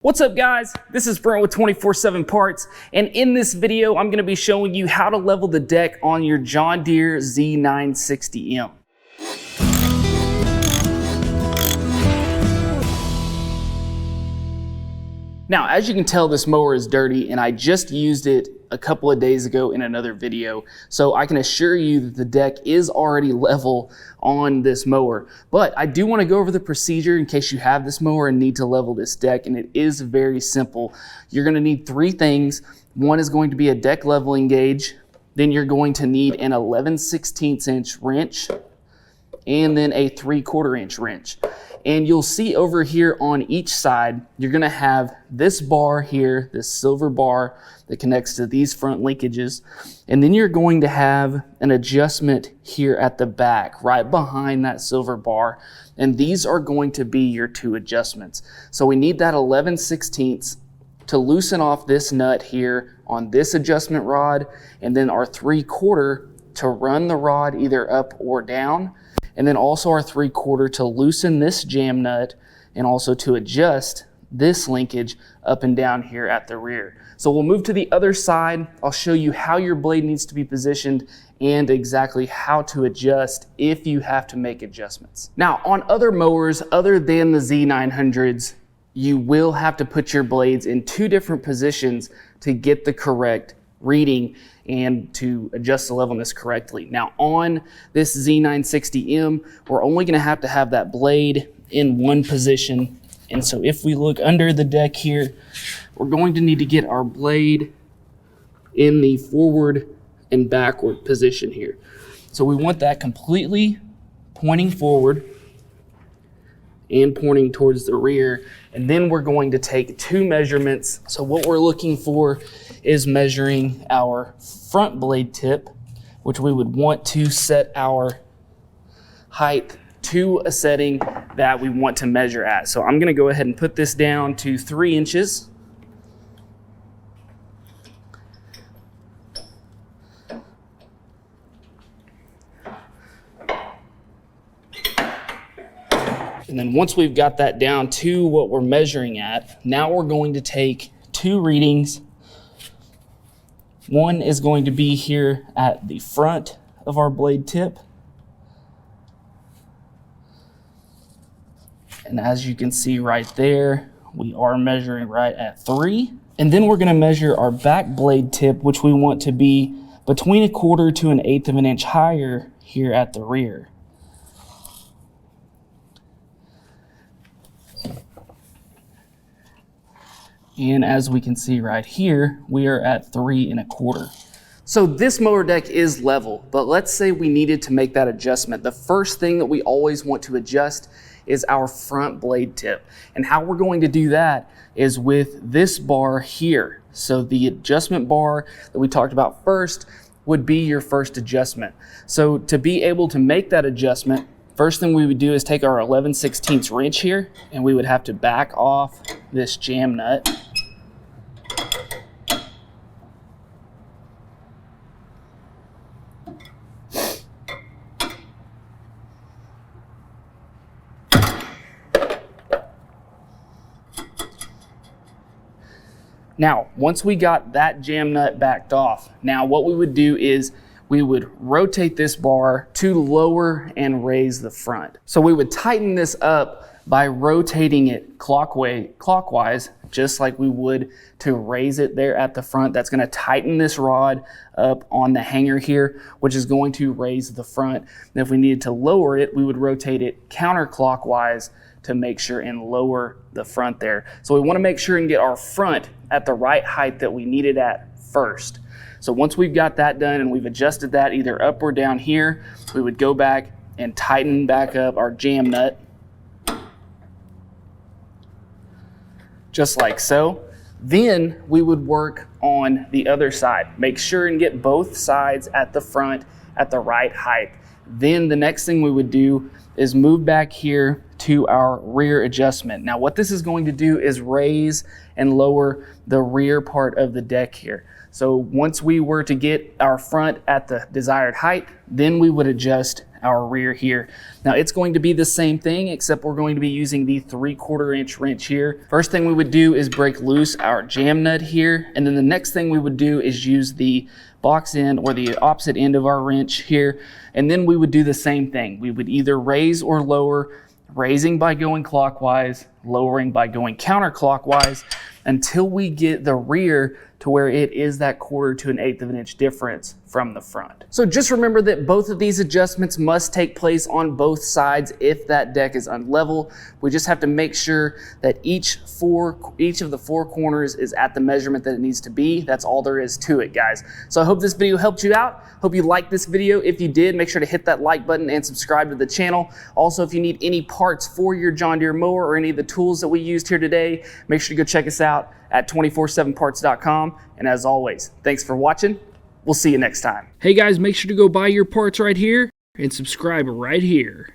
What's up guys, this is Brent with 24/7 Parts, and in this video I'm going to be showing you how to level the deck on your John Deere Z960M. Now, as you can tell, this mower is dirty, and I just used it a couple of days ago in another video. So I can assure you that the deck is already level on this mower. But I do want to go over the procedure in case you have this mower and need to level this deck, and it is very simple. You're going to need three things. One is going to be a deck leveling gauge. Then you're going to need an 11/16 inch wrench, and then a 3/4 inch wrench. And you'll see over here on each side, you're gonna have this bar here, this silver bar that connects to these front linkages. And then you're going to have an adjustment here at the back, right behind that silver bar. And these are going to be your two adjustments. So we need that 11/16 to loosen off this nut here on this adjustment rod, and then our 3/4 to run the rod either up or down. And then also our 3/4 to loosen this jam nut, and also to adjust this linkage up and down here at the rear. So we'll move to the other side. I'll show you how your blade needs to be positioned and exactly how to adjust if you have to make adjustments. Now, on other mowers other than the Z900s, you will have to put your blades in two different positions to get the correct reading and to adjust the levelness correctly. Now on this Z960M, we're only going to have that blade in one position. And so if we look under the deck here, we're going to need to get our blade in the forward and backward position here. So we want that completely pointing forward and pointing towards the rear. And then we're going to take two measurements. So what we're looking for is measuring our front blade tip, which we would want to set our height to a setting that we want to measure at. So I'm gonna go ahead and put this down to 3 inches. And then once we've got that down to what we're measuring at, now we're going to take two readings. One is going to be here at the front of our blade tip. And as you can see right there, we are measuring right at 3. And then we're going to measure our back blade tip, which we want to be between 1/4 to 1/8 of an inch higher here at the rear. And as we can see right here, we are at 3 1/4. So this mower deck is level, but let's say we needed to make that adjustment. The first thing that we always want to adjust is our front blade tip. And how we're going to do that is with this bar here. So the adjustment bar that we talked about first would be your first adjustment. So to be able to make that adjustment, first thing we would do is take our 11/16 wrench here, and we would have to back off this jam nut. Now, once we got that jam nut backed off, now what we would do is we would rotate this bar to lower and raise the front. So we would tighten this up by rotating it clockwise, just like we would to raise it there at the front. That's going to tighten this rod up on the hanger here, which is going to raise the front. And if we needed to lower it, we would rotate it counterclockwise to make sure and lower the front there. So we want to make sure and get our front at the right height that we need it at first. So once we've got that done and we've adjusted that either up or down here, we would go back and tighten back up our jam nut, just like so. Then we would work on the other side. Make sure and get both sides at the front at the right height. Then the next thing we would do is move back here to our rear adjustment. Now what this is going to do is raise and lower the rear part of the deck here. So once we were to get our front at the desired height, then we would adjust our rear here. Now it's going to be the same thing, except we're going to be using the 3/4 inch wrench here. First thing we would do is break loose our jam nut here, and then the next thing we would do is use the box end or the opposite end of our wrench here, and then we would do the same thing. We would either raise or lower, raising by going clockwise, lowering by going counterclockwise, until we get the rear to where it is that 1/4 to 1/8 of an inch difference from the front. So just remember that both of these adjustments must take place on both sides if that deck is unlevel. We just have to make sure that each of the 4 corners is at the measurement that it needs to be. That's all there is to it, guys. So I hope this video helped you out. Hope you liked this video. If you did, make sure to hit that like button and subscribe to the channel. Also, if you need any parts for your John Deere mower or any of the tools that we used here today, make sure to go check us out at 247parts.com. And as always, thanks for watching. We'll see you next time. Hey guys, make sure to go buy your parts right here and subscribe right here.